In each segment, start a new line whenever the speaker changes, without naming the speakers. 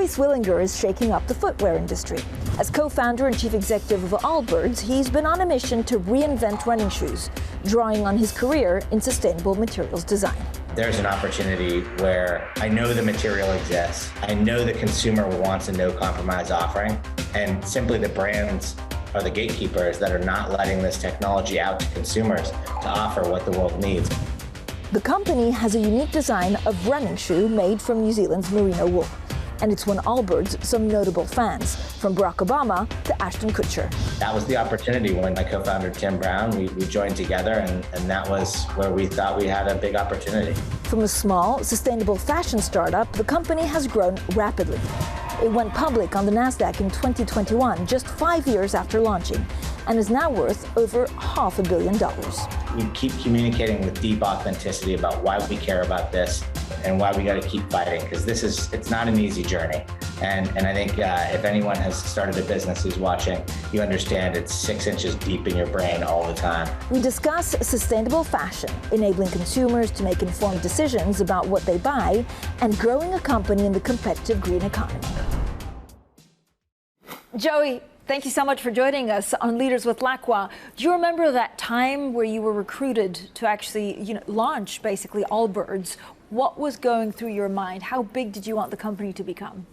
Joey Zwillinger is shaking up the footwear industry. As co-founder and chief executive of Allbirds, he's been on a mission to reinvent running shoes, drawing on his career in sustainable materials design.
There's an opportunity where I know the material exists. I know the consumer wants a no compromise offering, and simply the brands are the gatekeepers that are not letting this technology out to consumers to offer what the world needs.
The company has a unique design of running shoe made from New Zealand's merino wool. And it's won Allbirds some notable fans, from Barack Obama to Ashton Kutcher.
That was the opportunity when my co-founder Tim Brown, we joined together, and that was where we thought we had a big opportunity.
From a small, sustainable fashion startup, the company has grown rapidly. It went public on the NASDAQ in 2021, just 5 years after launching, and is now worth over $500 million.
We keep communicating with deep authenticity about why we care about this and why we got to keep fighting, because it's not an easy journey. And I think if anyone has started a business who's watching, you understand it's 6 inches deep in your brain all the time.
We discuss sustainable fashion, enabling consumers to make informed decisions about what they buy, and growing a company in the competitive green economy. Joey, thank you so much for joining us on Leaders with Lacqua. Do you remember that time where you were recruited to actually, launch basically Allbirds? What was going through your mind? How big did you want the company to become?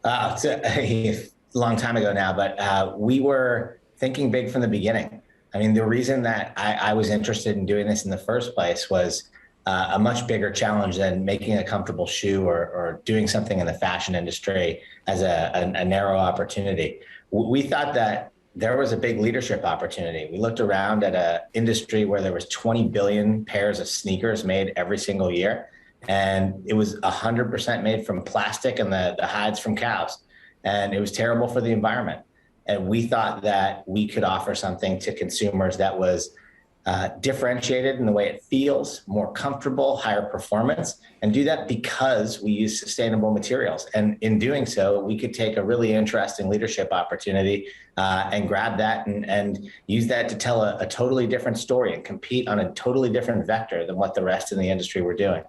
It's a long time ago now, but we were thinking big from the beginning. I mean, the reason that I was interested in doing this in the first place was a much bigger challenge than making a comfortable shoe or doing something in the fashion industry as a narrow opportunity. We thought that there was a big leadership opportunity. We looked around at an industry where there was 20 billion pairs of sneakers made every single year. And it was 100% made from plastic and the hides from cows. And it was terrible for the environment. And we thought that we could offer something to consumers that was differentiated in the way it feels, more comfortable, higher performance, and do that because we use sustainable materials. And in doing so, we could take a really interesting leadership opportunity and grab that and use that to tell a totally different story and compete on a totally different vector than what the rest of the industry were doing.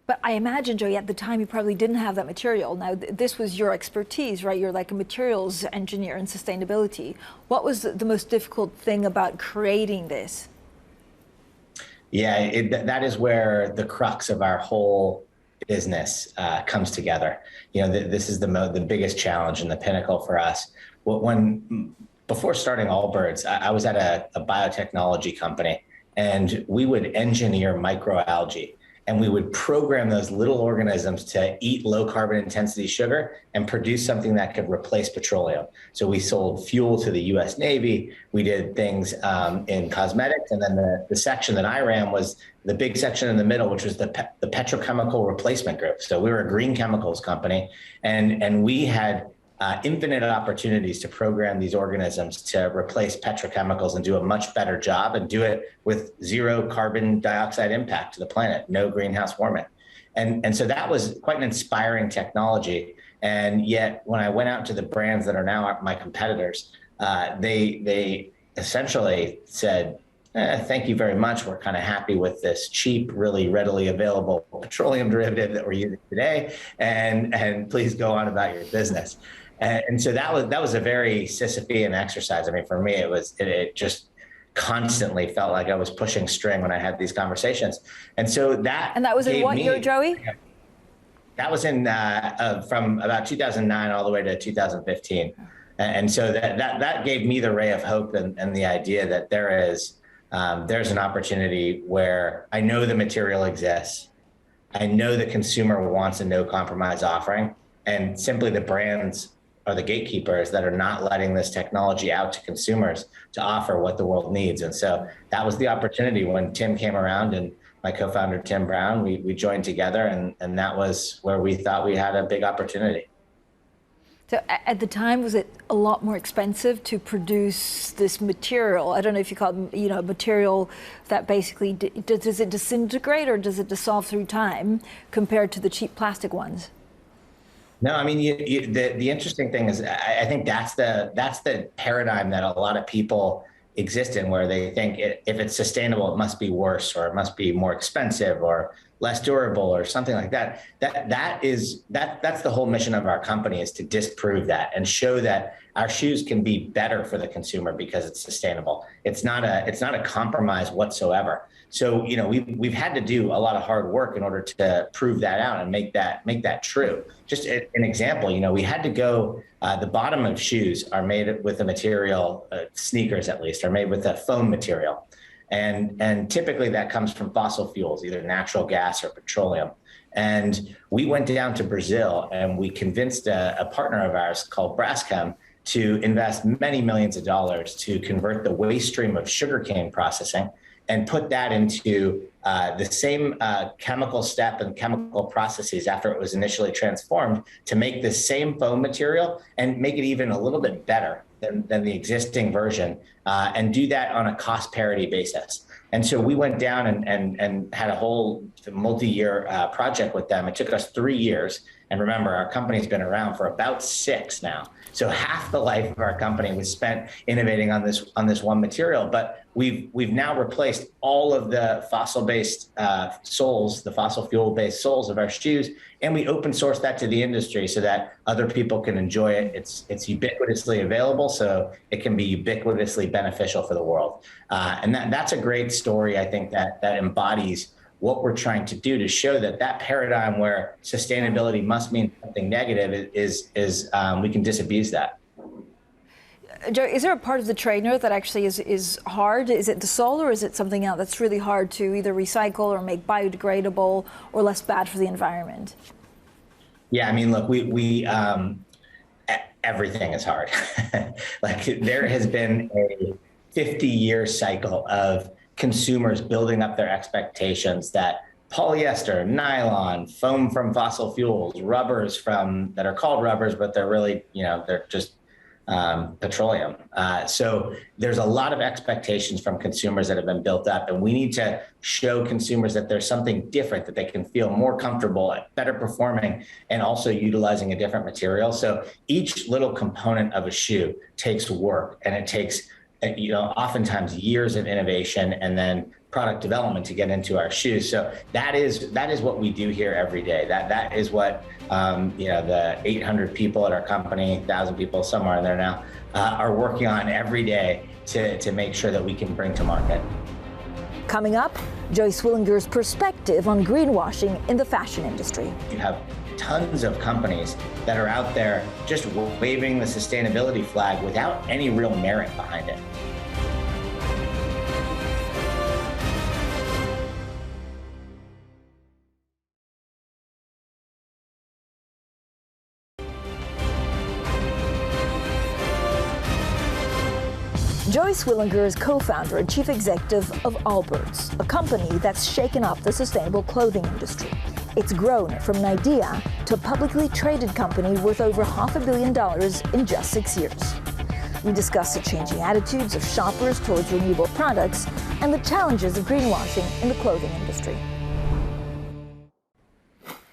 But I imagine, Joey, at the time you probably didn't have that material. Now, this was your expertise, right? You're like a materials engineer in sustainability. What was the most difficult thing about creating this?
Yeah, that is where the crux of our whole business comes together. This is the biggest challenge and the pinnacle for us. Before starting Allbirds, I was at a biotechnology company, and we would engineer microalgae. And we would program those little organisms to eat low carbon intensity sugar and produce something that could replace petroleum. So we sold fuel to the US Navy. We did things in cosmetics. And then the section that I ran was the big section in the middle, which was the petrochemical replacement group. So we were a green chemicals company, and we had infinite opportunities to program these organisms to replace petrochemicals and do a much better job and do it with zero carbon dioxide impact to the planet, no greenhouse warming. And so that was quite an inspiring technology. And yet when I went out to the brands that are now my competitors, they essentially said, thank you very much. We're kind of happy with this cheap, really readily available petroleum derivative that we're using today. And please go on about your business. And so that was a very Sisyphean exercise. I mean, for me, it just constantly felt like I was pushing string when I had these conversations. And so that
was in what year, Joey?
That was in from about 2009 all the way to 2015. And so that gave me the ray of hope and the idea that there's an opportunity where I know the material exists. I know the consumer wants a no compromise offering, and simply the brands are the gatekeepers that are not letting this technology out to consumers to offer what the world needs. And so that was the opportunity when Tim came around, and my co-founder, Tim Brown, we joined together, and that was where we thought we had a big opportunity.
So at the time, was it a lot more expensive to produce this material? I don't know if you call it, material that basically, does it disintegrate or does it dissolve through time compared to the cheap plastic ones?
No, I mean, the interesting thing is, I think that's the paradigm that a lot of people exist in, where they think if it's sustainable, it must be worse, or it must be more expensive, or less durable or something like that. That's the whole mission of our company, is to disprove that and show that our shoes can be better for the consumer because it's sustainable. It's not a compromise whatsoever. So, we've had to do a lot of hard work in order to prove that out and make that true. Just an example, we had to go, the bottom of shoes are made with a material, sneakers at least, are made with a foam material. And typically that comes from fossil fuels, either natural gas or petroleum. And we went down to Brazil and we convinced a partner of ours called Braskem to invest many millions of dollars to convert the waste stream of sugarcane processing and put that into the same chemical step and chemical processes after it was initially transformed to make the same foam material and make it even a little bit better than the existing version, and do that on a cost parity basis. And so we went down and had a whole multi-year project with them. It took us 3 years. And remember, our company's been around for about 6 now. So half the life of our company was spent innovating on this one material. But we've now replaced all of the fossil-based soles, the fossil fuel-based soles of our shoes, and we open source that to the industry so that other people can enjoy it. It's ubiquitously available, so it can be ubiquitously beneficial for the world. And that's a great story, I think, that embodies what we're trying to do to show that paradigm where sustainability must mean something negative is we can disabuse that.
Joe, is there a part of the trainer that actually is hard? Is it the sole, or is it something else that's really hard to either recycle or make biodegradable or less bad for the environment?
Yeah, I mean, look, we everything is hard. Like, there has been a 50-year cycle of consumers building up their expectations that polyester, nylon, foam from fossil fuels, rubbers that are called rubbers, but they're really, they're just petroleum. So there's a lot of expectations from consumers that have been built up, and we need to show consumers that there's something different, that they can feel more comfortable, better performing, and also utilizing a different material. So each little component of a shoe takes work, and it takes oftentimes years of innovation and then product development to get into our shoes. So that is what we do here every day. That is what the 800 people at our company, 1,000 people, somewhere in there now, are working on every day to make sure that we can bring to market.
Coming up, Joe Zwillinger's perspective on greenwashing in the fashion industry.
You have tons of companies that are out there just waving the sustainability flag without any real merit behind it.
Joe Zwillinger is co-founder and chief executive of Allbirds, a company that's shaken up the sustainable clothing industry. It's grown from an idea to a publicly traded company worth over $500 million in just 6 years. We discuss the changing attitudes of shoppers towards renewable products and the challenges of greenwashing in the clothing industry.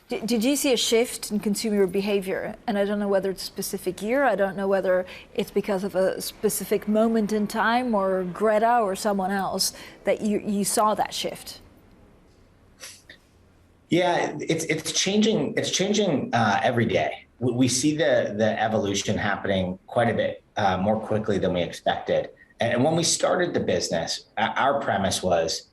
Did you see a shift in consumer behavior? And I don't know whether it's a specific year. I don't know whether it's because of a specific moment in time or Greta or someone else that you saw that shift.
Yeah, it's changing. It's changing every day. We see the evolution happening quite a bit more quickly than we expected. And when we started the business, our premise was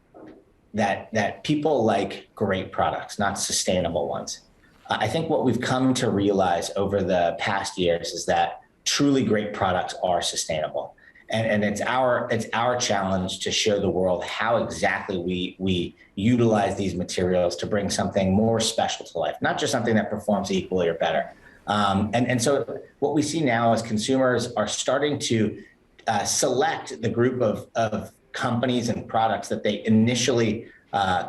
that people like great products, not sustainable ones. I think what we've come to realize over the past years is that truly great products are sustainable. And it's our challenge to show the world how exactly we utilize these materials to bring something more special to life, not just something that performs equally or better. And so what we see now is consumers are starting to select the group of companies and products that they initially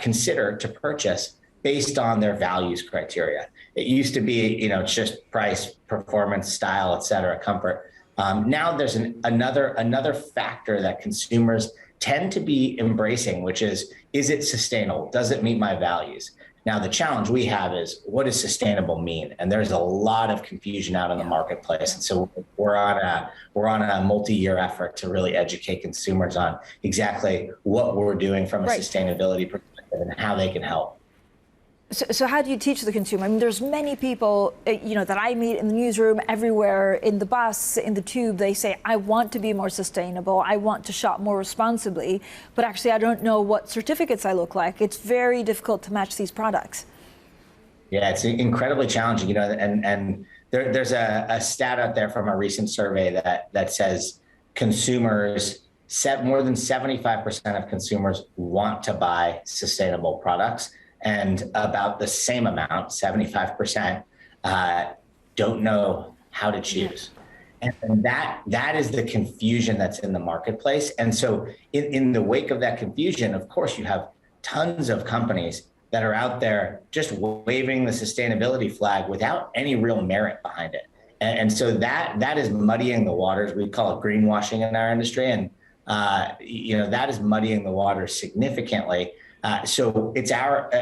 consider to purchase based on their values criteria. It used to be, it's just price, performance, style, et cetera, comfort. Now there's another factor that consumers tend to be embracing, which is it sustainable? Does it meet my values? Now, the challenge we have is, what does sustainable mean? And there's a lot of confusion out in the marketplace. And so we're on a multi-year effort to really educate consumers on exactly what we're doing from a sustainability perspective and how they can help.
So how do you teach the consumer? I mean, there's many people, that I meet in the newsroom, everywhere, in the bus, in the tube, they say, I want to be more sustainable, I want to shop more responsibly, but actually I don't know what certificates I look like. It's very difficult to match these products.
Yeah, it's incredibly challenging, and there's a stat out there from a recent survey that says more than 75% of consumers want to buy sustainable products, and about the same amount, 75%, don't know how to choose. And that is the confusion that's in the marketplace. And so in the wake of that confusion, of course, you have tons of companies that are out there just waving the sustainability flag without any real merit behind it. And so that is muddying the waters. We call it greenwashing in our industry. And that is muddying the waters significantly. So it's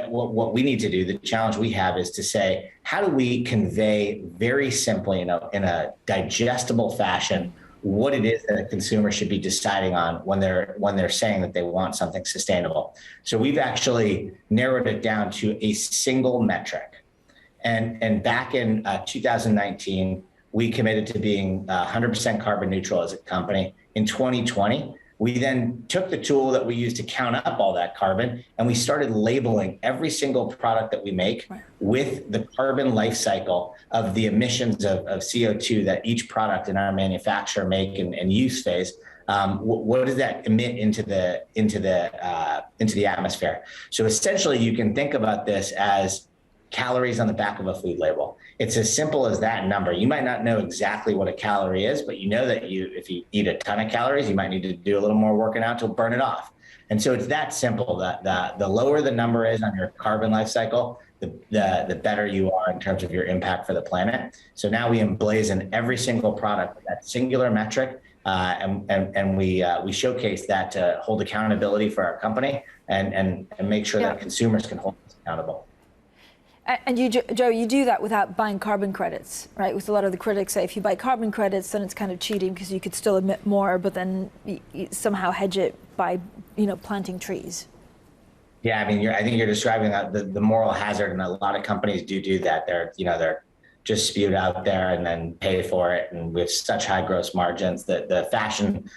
what we need to do. The challenge we have is to say, how do we convey very simply in a digestible fashion what it is that a consumer should be deciding on when they're saying that they want something sustainable. So we've actually narrowed it down to a single metric. And back in 2019, we committed to being 100% carbon neutral as a company. In 2020, we then took the tool that we use to count up all that carbon, and we started labeling every single product that we make with the carbon life cycle of the emissions of CO2 that each product in our manufacture, make, and use phase. What does that emit into the atmosphere? So essentially, you can think about this as calories on the back of a food label. It's as simple as that number. You might not know exactly what a calorie is, but you know that if you eat a ton of calories, you might need to do a little more working out to burn it off. And so it's that simple, that the lower the number is on your carbon life cycle, the better you are in terms of your impact for the planet. So now we emblazon every single product with that singular metric, and we showcase that to hold accountability for our company and make sure that consumers can hold us accountable.
And you, Joe, you do that without buying carbon credits, right? With a lot of the critics say if you buy carbon credits, then it's kind of cheating because you could still emit more, but then you somehow hedge it by, planting trees.
Yeah, I mean, I think you're describing the moral hazard, and a lot of companies do that. They're just spewed out there and then pay for it, and with such high gross margins that the fashion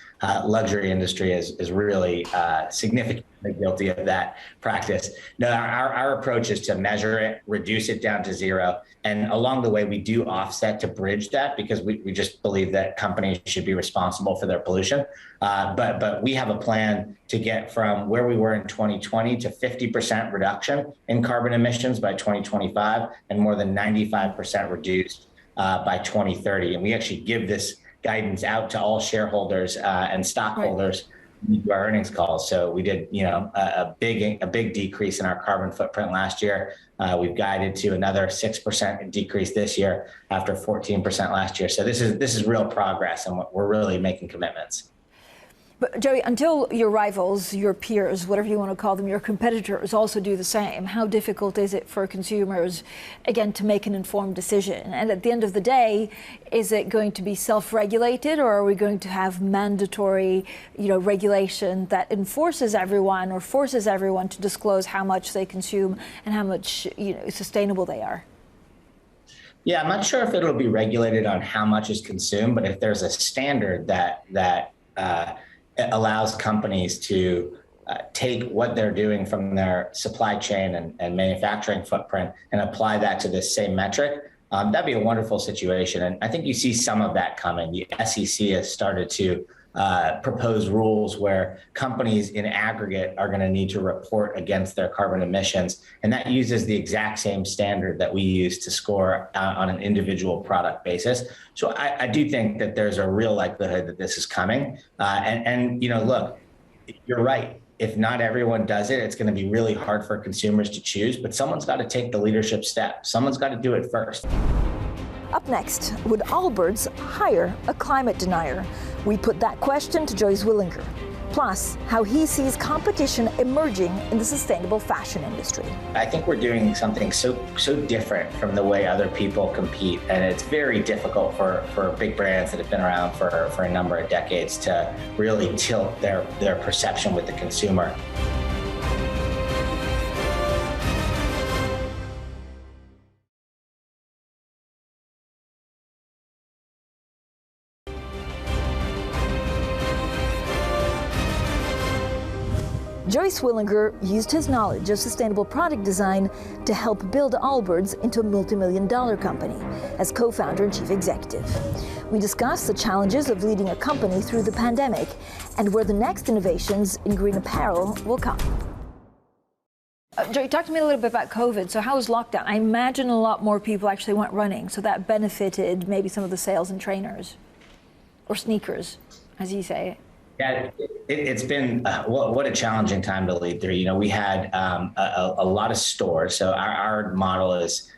luxury industry is really significantly guilty of that practice. No, our approach is to measure it, reduce it down to zero, and along the way we do offset to bridge that, because we just believe that companies should be responsible for their pollution. But we have a plan to get from where we were in 2020 to 50% reduction in carbon emissions by 2025, and more than 95% reduced by 2030. And we actually give this guidance out to all shareholders and stockholders to our earnings calls. So we did, a big decrease in our carbon footprint last year. We've guided to another 6% decrease this year after 14% last year. So this is real progress, and we're really making commitments.
But Joey, until your rivals, your peers, whatever you want to call them, your competitors also do the same, how difficult is it for consumers, again, to make an informed decision? And at the end of the day, is it going to be self-regulated, or are we going to have mandatory, regulation that enforces everyone or forces everyone to disclose how much they consume and how much, sustainable they are?
Yeah, I'm not sure if it'll be regulated on how much is consumed, but if there's a standard that allows companies to take what they're doing from their supply chain and manufacturing footprint and apply that to this same metric, that'd be a wonderful situation. And I think you see some of that coming. The SEC has started to propose rules where companies in aggregate are going to need to report against their carbon emissions. And that uses the exact same standard that we use to score on an individual product basis. So I do think that there's a real likelihood that this is coming. And look, you're right. If not everyone does it, it's going to be really hard for consumers to choose, but someone's got to take the leadership step. Someone's got to do it first.
Up next, would Allbirds hire a climate denier? We put that question to Joey Zwillinger. Plus, how he sees competition emerging in the sustainable fashion industry.
I think we're doing something so different from the way other people compete, and it's very difficult for big brands that have been around for a number of decades to really tilt their perception with the consumer.
Joey Zwillinger used his knowledge of sustainable product design to help build Allbirds into a multi-million-dollar company as co-founder and chief executive. We discussed the challenges of leading a company through the pandemic and where the next innovations in green apparel will come. Joey, talk to me a little bit about COVID. So how was lockdown? I imagine a lot more people actually went running, so that benefited maybe some of the sales and trainers, or sneakers, as you say.
Yeah, it's been what a challenging time to lead through. You know, we had a lot of stores. So our model is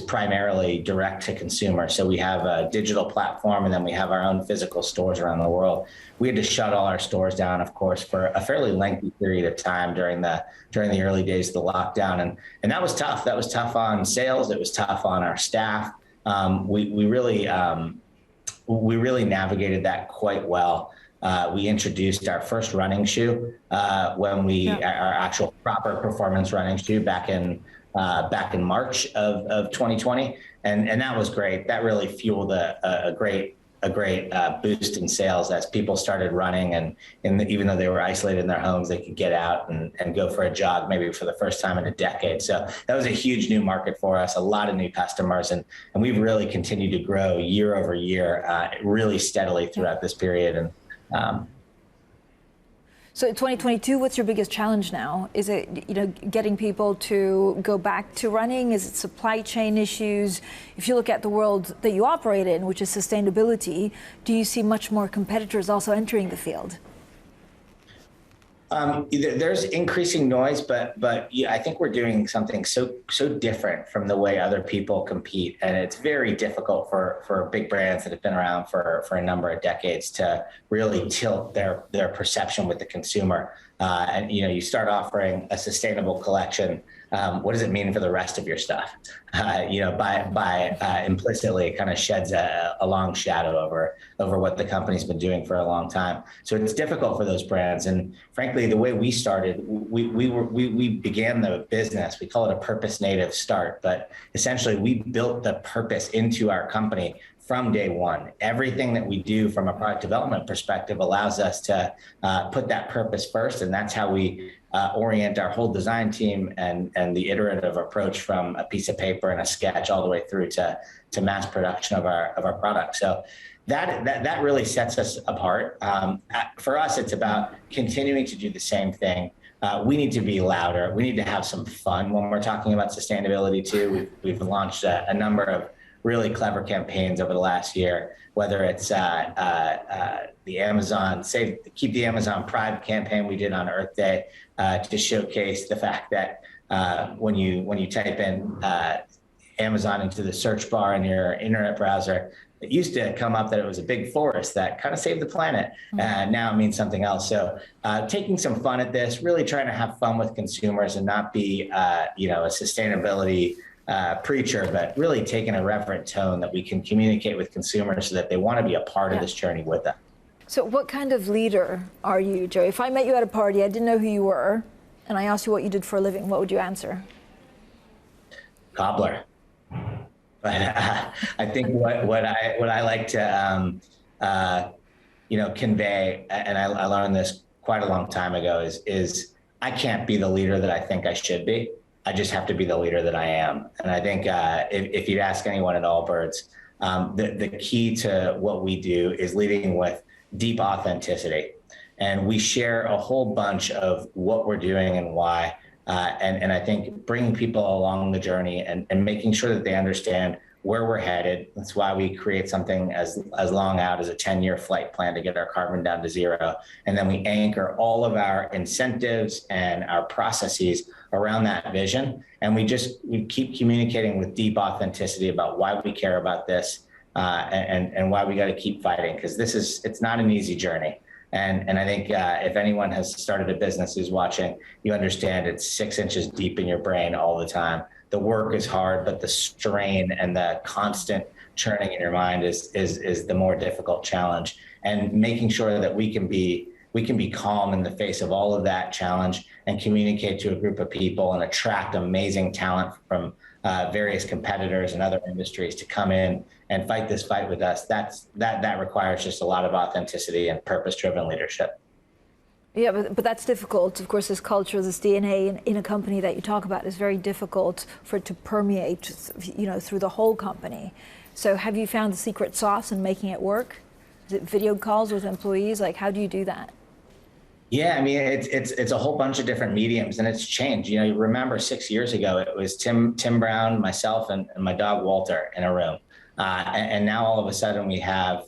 primarily direct to consumer. So we have a digital platform, and then we have our own physical stores around the world. We had to shut all our stores down, of course, for a fairly lengthy period of time during the early days of the lockdown, and that was tough. That was tough on sales. It was tough on our staff. We really navigated that quite well. We introduced our first running shoe our actual proper performance running shoe back in March of 2020, and that was great. That really fueled a great boost in sales as people started running, and even though they were isolated in their homes, they could get out and go for a jog, maybe for the first time in a decade. So that was a huge new market for us, a lot of new customers, and we've really continued to grow year over year, really steadily throughout this period. And
so in 2022, what's your biggest challenge now? Is it, getting people to go back to running? Is it supply chain issues? If you look at the world that you operate in, which is sustainability, do you see much more competitors also entering the field?
There's increasing noise, but I think we're doing something so different from the way other people compete, and it's very difficult for big brands that have been around for a number of decades to really tilt their perception with the consumer. And you start offering a sustainable collection. What does it mean for the rest of your stuff? By implicitly, it kind of sheds a long shadow over what the company's been doing for a long time. So it's difficult for those brands. And frankly, the way we started, we began the business. We call it a purpose native start, but essentially we built the purpose into our company from day one. Everything that we do from a product development perspective allows us to put that purpose first, and that's how we orient our whole design team and the iterative approach from a piece of paper and a sketch all the way through to mass production of our product. So that really sets us apart. For us, it's about continuing to do the same thing. We need to be louder. We need to have some fun when we're talking about sustainability too. We've launched a number of really clever campaigns over the last year, whether it's the Amazon Keep the Amazon Pride campaign we did on Earth Day to showcase the fact that when you type in Amazon into the search bar in your internet browser, it used to come up that it was a big forest that kind of saved the planet. Now it means something else. So taking some fun at this, really trying to have fun with consumers and not be a sustainability preacher, but really taking a reverent tone that we can communicate with consumers so that they want to be a part of this journey with them.
So what kind of leader are you, Joey? If I met you at a party, I didn't know who you were, and I asked you what you did for a living, what would you answer?
Cobbler. But I think what I like to convey, and I learned this quite a long time ago, is I can't be the leader that I think I should be. I just have to be the leader that I am. And I think if you'd ask anyone at Allbirds, the key to what we do is leading with deep authenticity. And we share a whole bunch of what we're doing and why. And I think bringing people along the journey and making sure that they understand where we're headed. That's why we create something as long out as a 10-year flight plan to get our carbon down to zero. And then we anchor all of our incentives and our processes around that vision. And we keep communicating with deep authenticity about why we care about this and why we got to keep fighting, because it's not an easy journey. And I think if anyone has started a business who's watching, you understand it's 6 inches deep in your brain all the time. The work is hard, but the strain and the constant churning in your mind is the more difficult challenge. And making sure that we can be calm in the face of all of that challenge and communicate to a group of people and attract amazing talent from various competitors and other industries to come in and fight this fight with us. That requires just a lot of authenticity and purpose-driven leadership.
Yeah, but that's difficult. Of course, this culture, this DNA in a company that you talk about is very difficult for it to permeate, through the whole company. So have you found the secret sauce in making it work? Is it video calls with employees? Like, how do you do that?
Yeah, I mean, it's a whole bunch of different mediums, and it's changed. You remember 6 years ago, it was Tim Brown, myself, and my dog Walter in a room, and now all of a sudden we have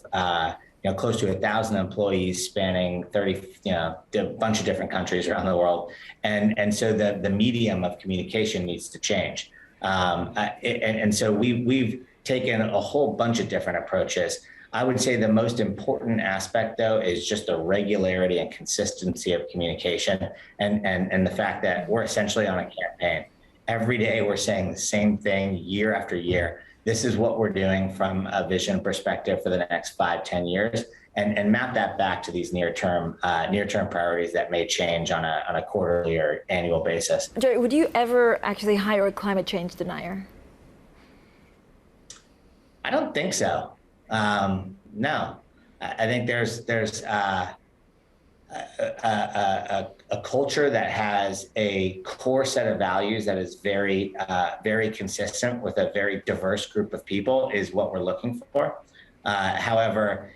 close to 1,000 employees spanning 30, a bunch of different countries around the world, and so the medium of communication needs to change, and so we've taken a whole bunch of different approaches. I would say the most important aspect, though, is just the regularity and consistency of communication, and the fact that we're essentially on a campaign. Every day we're saying the same thing year after year. This is what we're doing from a vision perspective for the next 5-10 years, and map that back to these near-term priorities that may change on a quarterly or annual basis.
Jerry, would you ever actually hire a climate change denier?
I don't think so. No, I think there's a culture that has a core set of values that is very consistent with a very diverse group of people is what we're looking for. However,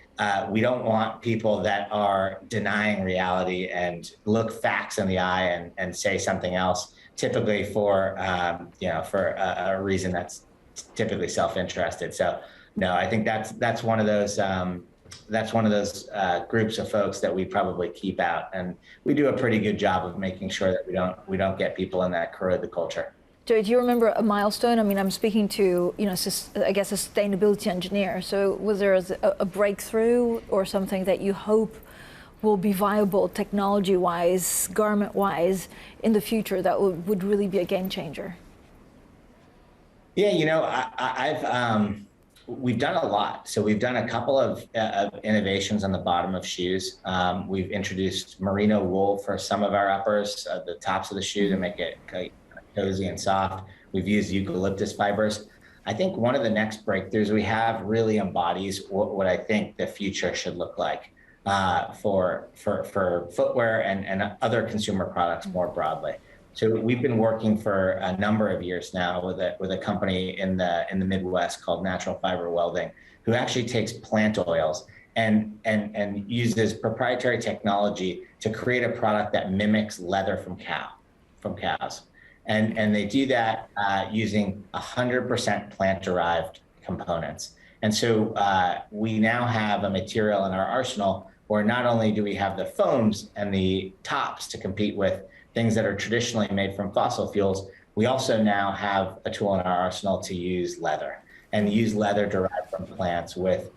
we don't want people that are denying reality and look facts in the eye and say something else, typically for a reason that's typically self-interested. So no, I think that's one of those groups of folks that we probably keep out, and we do a pretty good job of making sure that we don't get people in that corrode the culture.
Joey, do you remember a milestone? I mean, I'm speaking to I guess a sustainability engineer. So was there a breakthrough or something that you hope will be viable technology-wise, garment-wise in the future that would really be a game changer?
Yeah, we've done a lot. So we've done a couple of innovations on the bottom of shoes. We've introduced merino wool for some of our uppers, the tops of the shoe, to make it cozy and soft. We've used eucalyptus fibers. I think one of the next breakthroughs we have really embodies what I think the future should look like for footwear and other consumer products more broadly. So we've been working for a number of years now with a company in the Midwest called Natural Fiber Welding, who actually takes plant oils and uses proprietary technology to create a product that mimics leather from cows. And they do that using 100% plant-derived components. And so we now have a material in our arsenal where not only do we have the foams and the tops to compete with things that are traditionally made from fossil fuels, we also now have a tool in our arsenal to use leather, and use leather derived from plants with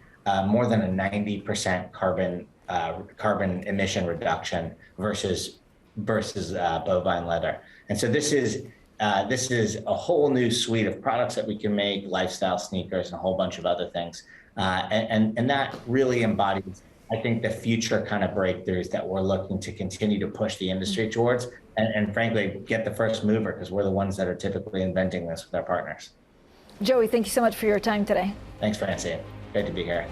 more than a 90% carbon emission reduction versus bovine leather. And so this is a whole new suite of products that we can make, lifestyle sneakers and a whole bunch of other things. And that really embodies, I think, the future kind of breakthroughs that we're looking to continue to push the industry towards, and frankly, get the first mover, because we're the ones that are typically inventing this with our partners.
Joey, thank you so much for your time today.
Thanks, Francine. Great to be here.